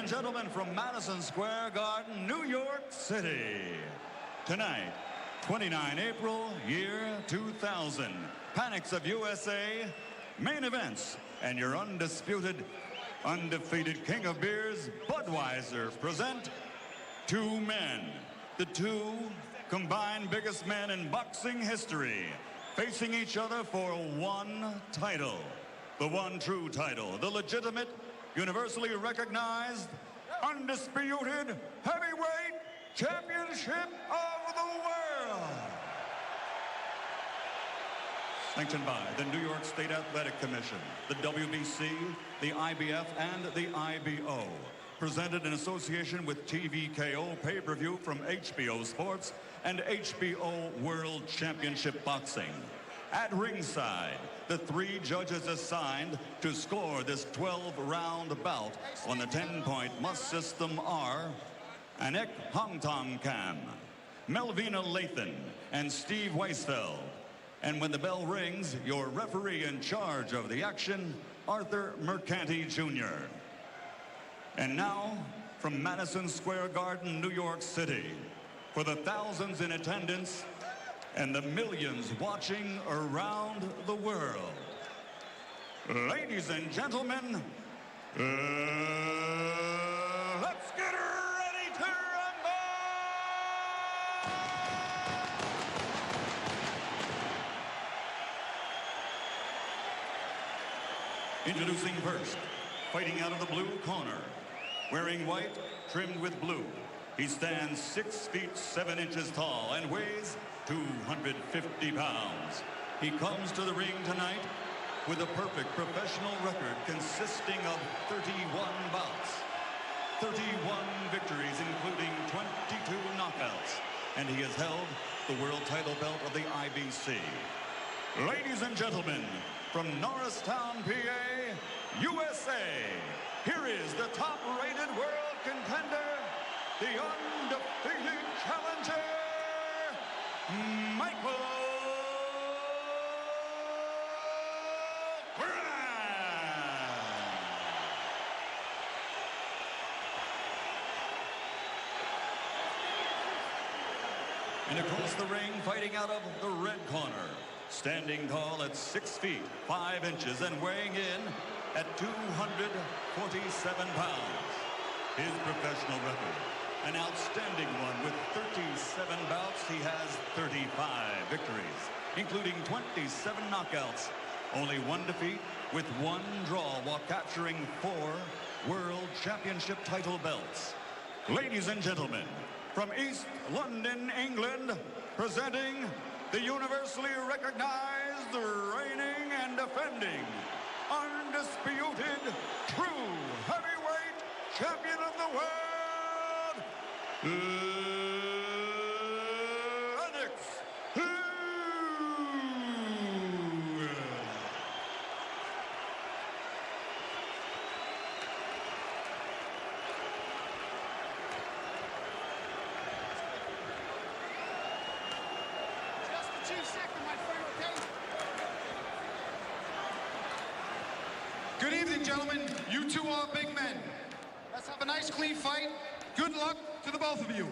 gentlemen, from Madison Square Garden, New York City. Tonight, 29 April, year 2000. Panics of USA, main events, and your undisputed, undefeated king of beers, Budweiser, present two men. The two combined biggest men in boxing history, facing each other for one title. The one true title, the legitimate, universally recognized, undisputed heavyweight championship of the world. Sanctioned by the New York State Athletic Commission, the WBC, the IBF, and the IBO. Presented in association with TVKO pay-per-view from HBO Sports and HBO World Championship Boxing. At ringside, the three judges assigned to score this 12-round bout on the 10-point must system are Anik Hongtong-Kam, Melvina Lathan, and Steve Weisfeld. And when the bell rings, your referee in charge of the action, Arthur Mercanti Jr. And now, from Madison Square Garden, New York City, for the thousands in attendance and the millions watching around the world, ladies and gentlemen, let's get ready to rumble! Introducing first, fighting out of the blue corner, wearing white, trimmed with blue. He stands 6 feet 7 inches tall and weighs 250 pounds. He comes to the ring tonight with a perfect professional record consisting of 31 bouts, 31 victories, including 22 knockouts, and he has held the world title belt of the IBC. Ladies and gentlemen, from Norristown, PA, USA, here is the top-rated world contender, the undefeated challenger, Michael Grant. And across the ring, fighting out of the red corner, standing tall at 6 feet 5 inches and weighing in at 247 pounds. His professional record, an outstanding one with 37 bouts. He has 35 victories, including 27 knockouts, only one defeat with one draw while capturing 4 world championship title belts. Ladies and gentlemen, from East London, England, presenting the universally recognized, reigning and defending, undisputed, true heavyweight champion of the world, Lennox. Just the 2 seconds, my friend, okay? Good evening, gentlemen. You two are big men. Let's have a nice, clean fight. Good luck to the both of you.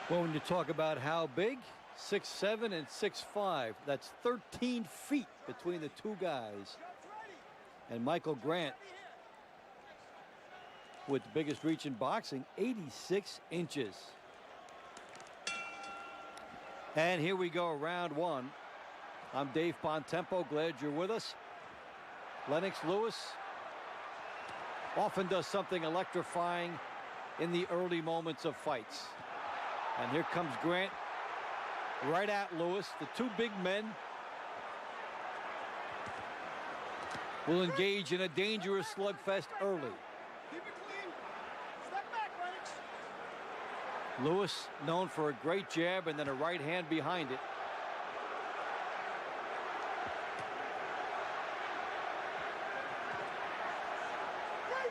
Well, when you talk about how big, 6'7" and 6'5", that's 13 feet between the two guys. And Michael Grant, with the biggest reach in boxing, 86 inches. And here we go, round one. I'm Dave Bontempo, glad you're with us. Lennox Lewis often does something electrifying in the early moments of fights. And here comes Grant right at Lewis. The two big men will engage in a dangerous slugfest early. Keep it clean. Step back, Lennox. Lewis known for a great jab and then a right hand behind it.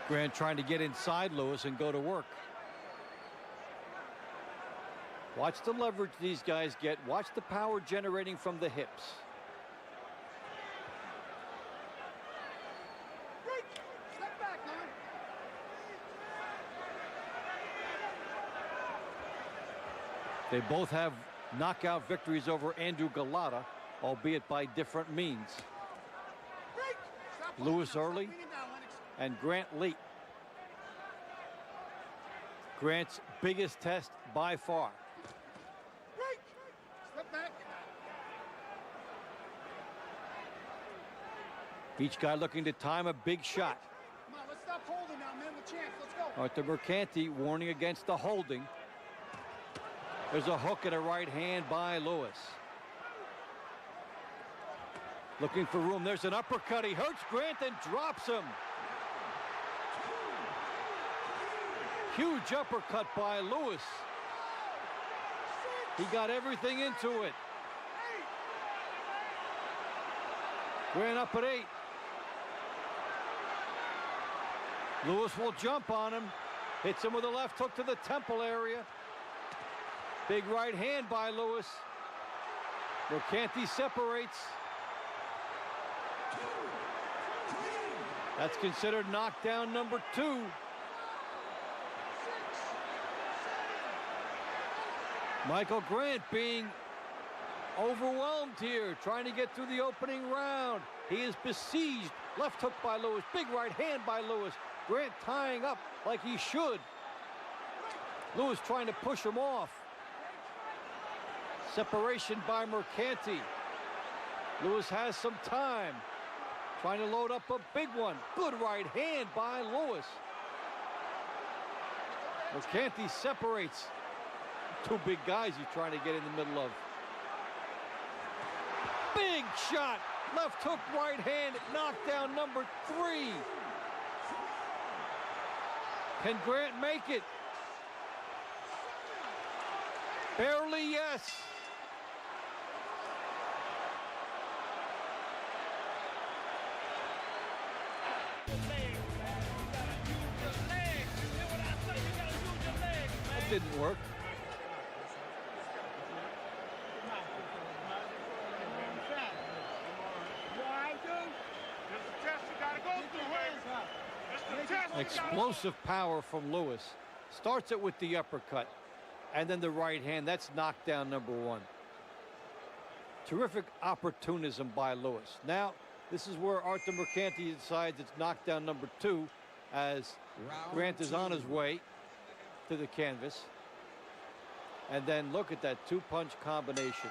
Grant trying to get inside Lewis and go to work. Watch the leverage these guys get. Watch the power generating from the hips. Step back, man. They both have knockout victories over Andrew Galata, albeit by different means. Lewis early and Grant late. Grant's biggest test by far. Each guy looking to time a big shot. Come on, let's stop holding now, man. With chance, let's go. Arthur Mercanti warning against the holding. There's a hook and a right hand by Lewis. Looking for room. There's an uppercut. He hurts Grant and drops him. Huge uppercut by Lewis. He got everything into it. Grant up at 8. Lewis will jump on him. Hits him with a left hook to the temple area. Big right hand by Lewis. Mercanti separates. That's considered knockdown number 2. Michael Grant being overwhelmed here, trying to get through the opening round. He is besieged. Left hook by Lewis. Big right hand by Lewis. Grant tying up like he should. Lewis trying to push him off. Separation by Mercanti. Lewis has some time. Trying to load up a big one. Good right hand by Lewis. Mercanti separates. 2 big guys he's trying to get in the middle of. Big shot. Left hook, right hand. Knockdown number 3. Can Grant make it? Barely, yes. That didn't work. Explosive power from Lewis. Starts it with the uppercut and then the right hand. That's knockdown number 1. Terrific opportunism by Lewis. Now this is where Arthur Mercanti decides it's knockdown number 2 as Grant is on his way to the canvas. And then look at that 2-punch combination.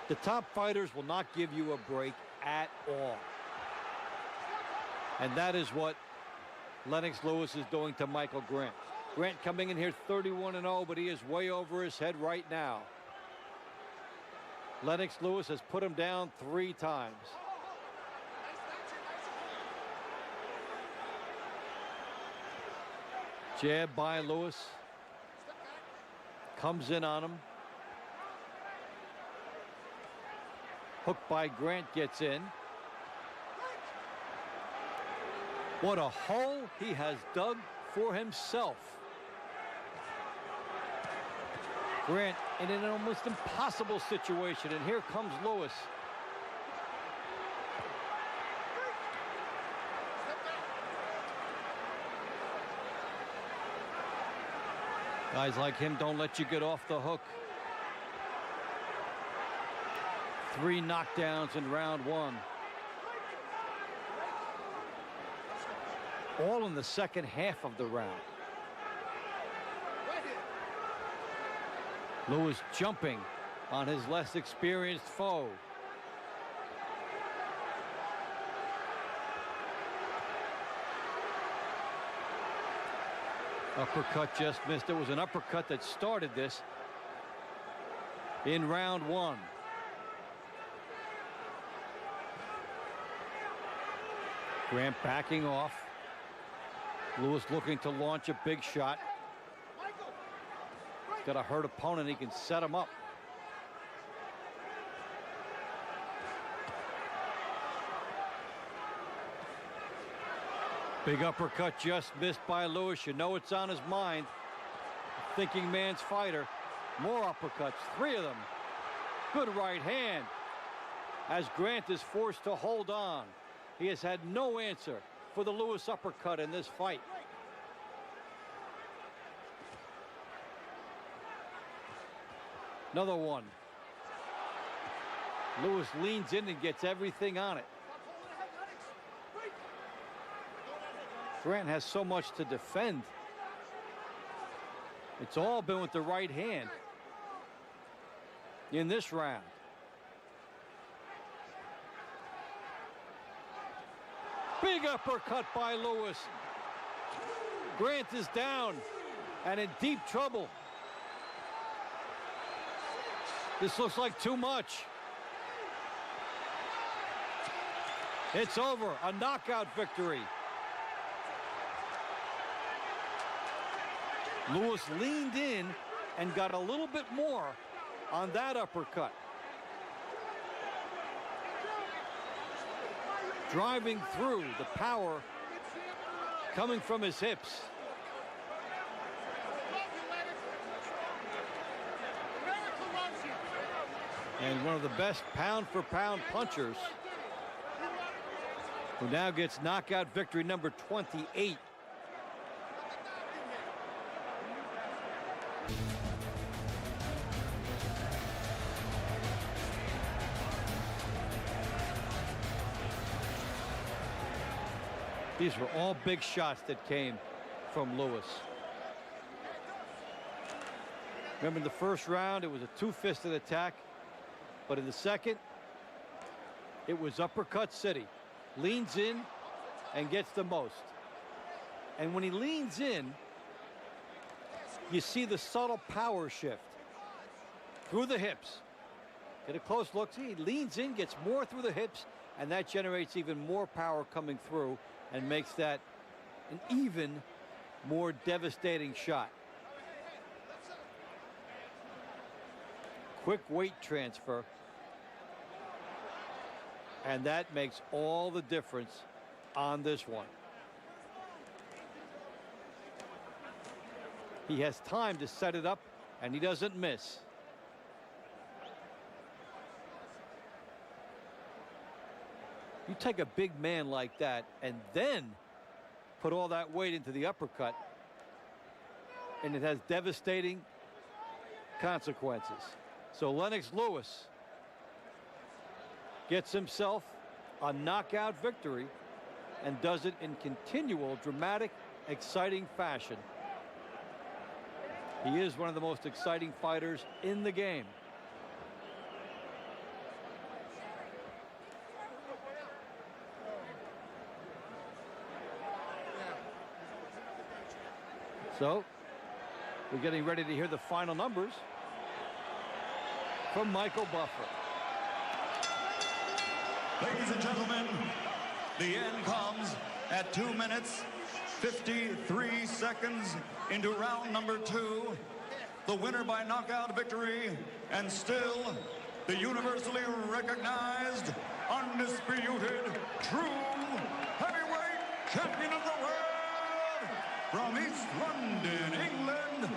The top fighters will not give you a break at all. And that is what Lennox Lewis is doing to Michael Grant. Grant coming in here 31-0, but he is way over his head right now. Lennox Lewis has put him down 3 times. Jab by Lewis. Comes in on him. Hook by Grant gets in. What a hole he has dug for himself. Grant in an almost impossible situation, and here comes Lewis. Guys like him don't let you get off the hook. 3 knockdowns in round 1. All in the second half of the round. Lewis jumping on his less experienced foe. Uppercut just missed. It was an uppercut that started this in round 1. Grant backing off. Lewis looking to launch a big shot. Got a hurt opponent. He can set him up. Big uppercut just missed by Lewis. You know it's on his mind. Thinking man's fighter. More uppercuts. 3 of them. Good right hand. As Grant is forced to hold on. He has had no answer for the Lewis uppercut in this fight. Another one. Lewis leans in and gets everything on it. Grant has so much to defend. It's all been with the right hand in this round. Big uppercut by Lewis. Grant is down and in deep trouble. This looks like too much. It's over. A knockout victory. Lewis leaned in and got a little bit more on that uppercut. Driving through, the power coming from his hips. And one of the best pound-for-pound punchers, who now gets knockout victory number 28. These were all big shots that came from Lewis. Remember, in the first round, it was a two-fisted attack. But in the second, it was uppercut city. Leans in and gets the most. And when he leans in, you see the subtle power shift through the hips. Get a close look. See, he leans in, gets more through the hips, and that generates even more power coming through and makes that an even more devastating shot. Quick weight transfer. And that makes all the difference on this one. He has time to set it up, and he doesn't miss. You take a big man like that and then put all that weight into the uppercut, and it has devastating consequences. So Lennox Lewis gets himself a knockout victory and does it in continual, dramatic, exciting fashion. He is one of the most exciting fighters in the game. So, we're getting ready to hear the final numbers from Michael Buffer. Ladies and gentlemen, the end comes at 2 minutes, 53 seconds into round number 2. The winner by knockout victory, and still the universally recognized, undisputed, true heavyweight champion of the world, from East London, England,